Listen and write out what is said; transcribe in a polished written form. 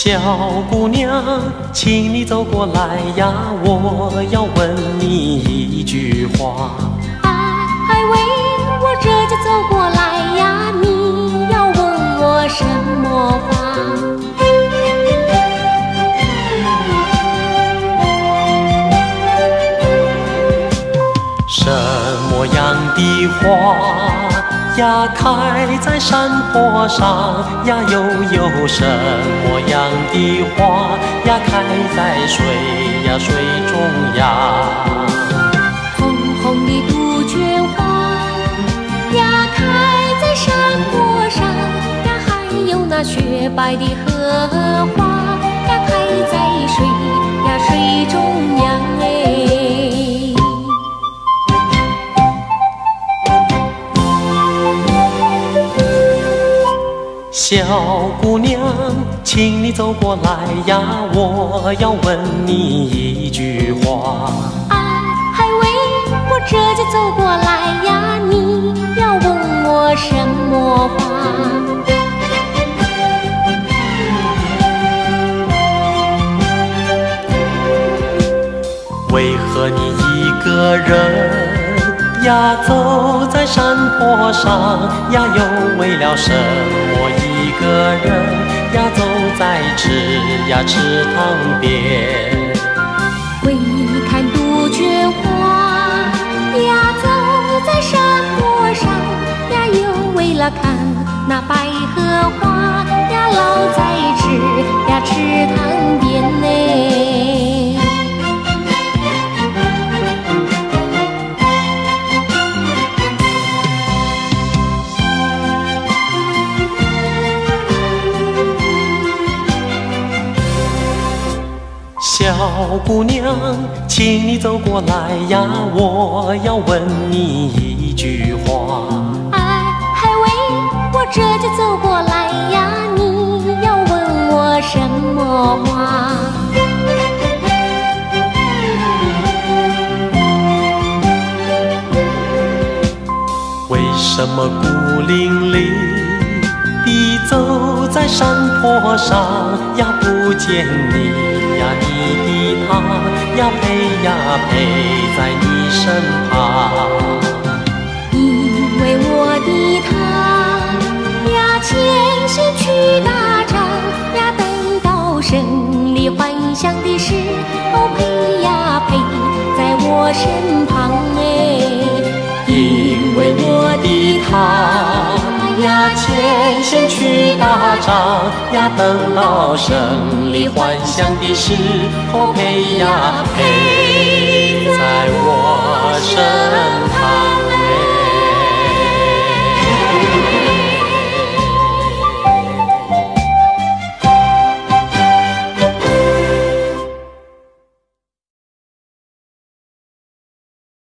小姑娘，请你走过来呀，我要问你一句话。哎喂，我这就走过来呀，你要问我什么话？什么样的花呀开在山坡上呀？又有什么样的花呀开在水中呀？红红的杜鹃花呀开在山坡上呀，还有那雪白的荷花呀开在水中央哎。小姑娘，请你走过来呀，我要问你一句话。哎喂，我这就走过来呀，你要问我什么话？为何你一个人呀走在山坡上呀？又为了什么一个人呀走在池塘边？为看杜鹃花呀走在山坡上呀，又为了看那百合花呀老在池塘边呢。小姑娘，请你走过来呀，我要问你一句话。哎喂，我这就走过来呀，你要问我什么话？为什么孤零零地走在山坡上呀？不见你呀，你的他呀陪在你身旁。因为我的他呀前行去打仗呀，等到胜利还乡的时候陪呀陪在我身旁哎。因为我的他呀前线去打仗呀，等到胜利还乡的时候陪呀陪在我身